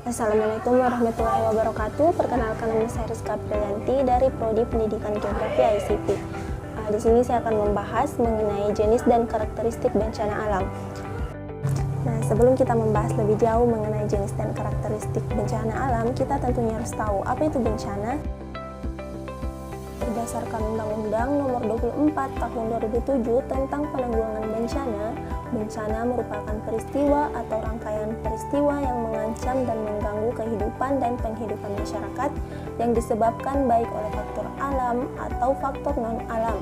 Assalamualaikum warahmatullahi wabarakatuh. Perkenalkan, nama saya Rizka Priyanti dari Prodi Pendidikan Geografi ICP. Di sini saya akan membahas mengenai jenis dan karakteristik bencana alam. Nah, sebelum kita membahas lebih jauh mengenai jenis dan karakteristik bencana alam, kita tentunya harus tahu apa itu bencana. Berdasarkan Undang-Undang Nomor 24 Tahun 2007 tentang Penanggulangan Bencana, bencana merupakan peristiwa atau rangkaian peristiwa yang mengancam dan mengganggu kehidupan dan penghidupan masyarakat yang disebabkan baik oleh faktor alam atau faktor non-alam.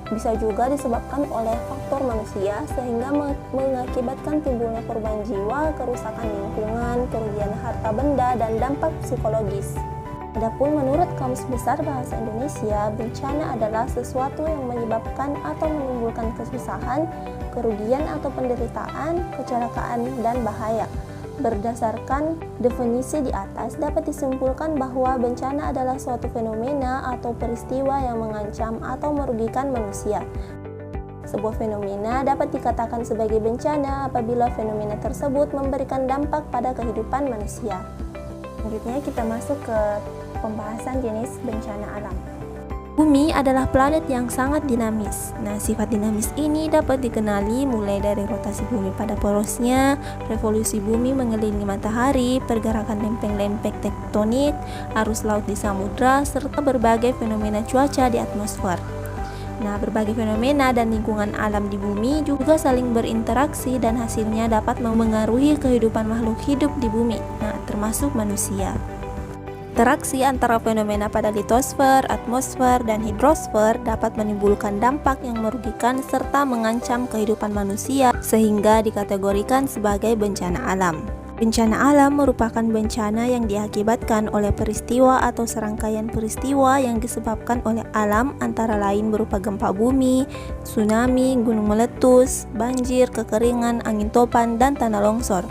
Bisa juga disebabkan oleh faktor manusia sehingga mengakibatkan timbulnya korban jiwa, kerusakan lingkungan, kerugian harta benda, dan dampak psikologis. Adapun menurut Kamus Besar Bahasa Indonesia, bencana adalah sesuatu yang menyebabkan atau menimbulkan kesusahan, kerugian atau penderitaan, kecelakaan, dan bahaya. Berdasarkan definisi di atas, dapat disimpulkan bahwa bencana adalah suatu fenomena atau peristiwa yang mengancam atau merugikan manusia. Sebuah fenomena dapat dikatakan sebagai bencana apabila fenomena tersebut memberikan dampak pada kehidupan manusia. Selanjutnya kita masuk ke pembahasan jenis bencana alam. Bumi adalah planet yang sangat dinamis. Nah, sifat dinamis ini dapat dikenali mulai dari rotasi bumi pada porosnya, revolusi bumi mengelilingi matahari, pergerakan lempeng-lempeng tektonik, arus laut di samudra, serta berbagai fenomena cuaca di atmosfer. Nah, berbagai fenomena dan lingkungan alam di bumi juga saling berinteraksi dan hasilnya dapat memengaruhi kehidupan makhluk hidup di bumi, nah termasuk manusia. Interaksi antara fenomena pada litosfer, atmosfer, dan hidrosfer dapat menimbulkan dampak yang merugikan serta mengancam kehidupan manusia sehingga dikategorikan sebagai bencana alam. Bencana alam merupakan bencana yang diakibatkan oleh peristiwa atau serangkaian peristiwa yang disebabkan oleh alam, antara lain berupa gempa bumi, tsunami, gunung meletus, banjir, kekeringan, angin topan, dan tanah longsor.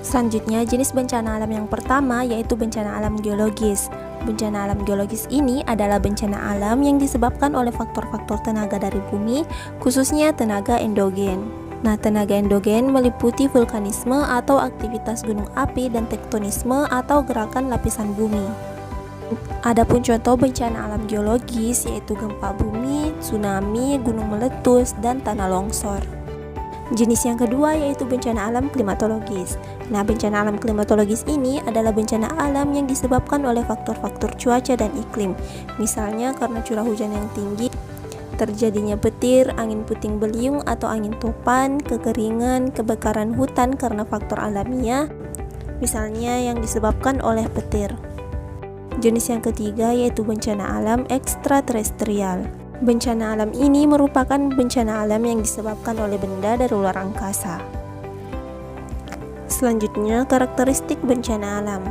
Selanjutnya, jenis bencana alam yang pertama yaitu bencana alam geologis. Bencana alam geologis ini adalah bencana alam yang disebabkan oleh faktor-faktor tenaga dari bumi, khususnya tenaga endogen. Nah, tenaga endogen meliputi vulkanisme atau aktivitas gunung api dan tektonisme atau gerakan lapisan bumi. Adapun contoh bencana alam geologis yaitu gempa bumi, tsunami, gunung meletus, dan tanah longsor. Jenis yang kedua yaitu bencana alam klimatologis. Nah, bencana alam klimatologis ini adalah bencana alam yang disebabkan oleh faktor-faktor cuaca dan iklim. Misalnya karena curah hujan yang tinggi, terjadinya petir, angin puting beliung atau angin topan, kekeringan, kebakaran hutan karena faktor alamiah, misalnya yang disebabkan oleh petir. Jenis yang ketiga yaitu bencana alam ekstraterestrial. Bencana alam ini merupakan bencana alam yang disebabkan oleh benda dari luar angkasa. Selanjutnya, karakteristik bencana alam.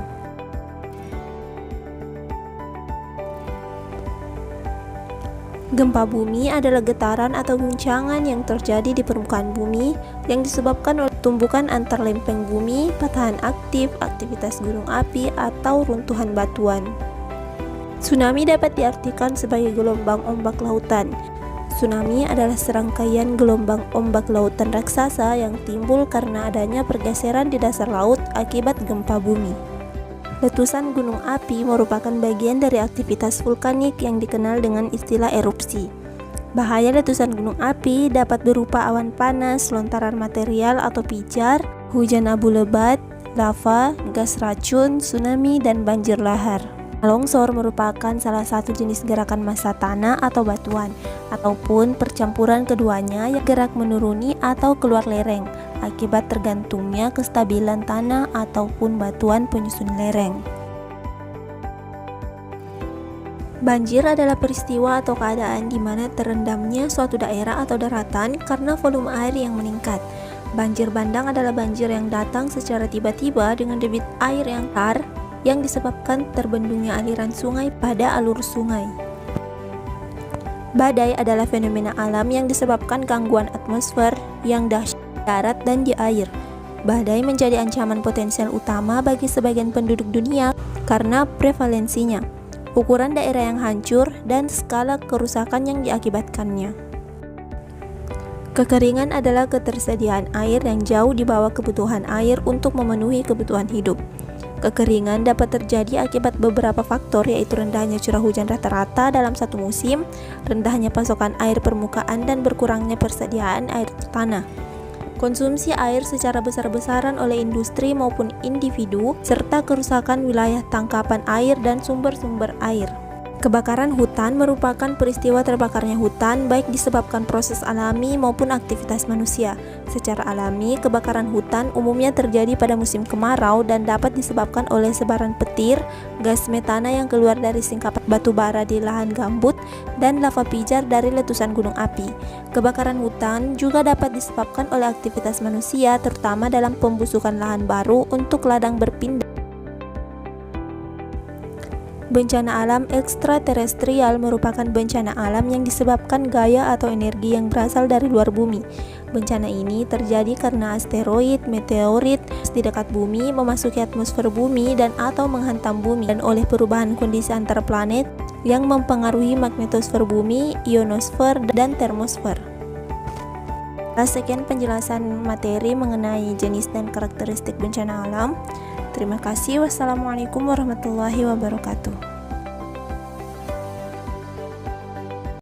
Gempa bumi adalah getaran atau guncangan yang terjadi di permukaan bumi yang disebabkan oleh tumbukan antar lempeng bumi, patahan aktif, aktivitas gunung api, atau runtuhan batuan. Tsunami dapat diartikan sebagai gelombang ombak lautan. Tsunami adalah serangkaian gelombang ombak lautan raksasa yang timbul karena adanya pergeseran di dasar laut akibat gempa bumi. Letusan gunung api merupakan bagian dari aktivitas vulkanik yang dikenal dengan istilah erupsi. Bahaya letusan gunung api dapat berupa awan panas, lontaran material atau pijar, hujan abu lebat, lava, gas racun, tsunami, dan banjir lahar. Longsor merupakan salah satu jenis gerakan massa tanah atau batuan, ataupun percampuran keduanya yang gerak menuruni atau keluar lereng akibat tergantungnya kestabilan tanah ataupun batuan penyusun lereng. Banjir adalah peristiwa atau keadaan di mana terendamnya suatu daerah atau daratan karena volume air yang meningkat. Banjir bandang adalah banjir yang datang secara tiba-tiba dengan debit air yang besar yang disebabkan terbendungnya aliran sungai pada alur sungai. Badai adalah fenomena alam yang disebabkan gangguan atmosfer yang dahsyat di darat dan di air. Badai menjadi ancaman potensial utama bagi sebagian penduduk dunia karena prevalensinya, ukuran daerah yang hancur, dan skala kerusakan yang diakibatkannya. Kekeringan adalah ketersediaan air yang jauh di bawah kebutuhan air untuk memenuhi kebutuhan hidup. Kekeringan dapat terjadi akibat beberapa faktor, yaitu rendahnya curah hujan rata-rata dalam satu musim, rendahnya pasokan air permukaan, dan berkurangnya persediaan air tanah. Konsumsi air secara besar-besaran oleh industri maupun individu, serta kerusakan wilayah tangkapan air dan sumber-sumber air. Kebakaran hutan merupakan peristiwa terbakarnya hutan baik disebabkan proses alami maupun aktivitas manusia. Secara alami, kebakaran hutan umumnya terjadi pada musim kemarau dan dapat disebabkan oleh sebaran petir, gas metana yang keluar dari singkapan batu bara di lahan gambut, dan lava pijar dari letusan gunung api. Kebakaran hutan juga dapat disebabkan oleh aktivitas manusia, terutama dalam pembusukan lahan baru untuk ladang berpindah. Bencana alam ekstraterestrial merupakan bencana alam yang disebabkan gaya atau energi yang berasal dari luar bumi. Bencana ini terjadi karena asteroid, meteorit di dekat bumi memasuki atmosfer bumi dan atau menghantam bumi, dan oleh perubahan kondisi antar planet yang mempengaruhi magnetosfer bumi, ionosfer, dan termosfer. Sekian penjelasan materi mengenai jenis dan karakteristik bencana alam. Terima kasih. Wassalamualaikum warahmatullahi wabarakatuh.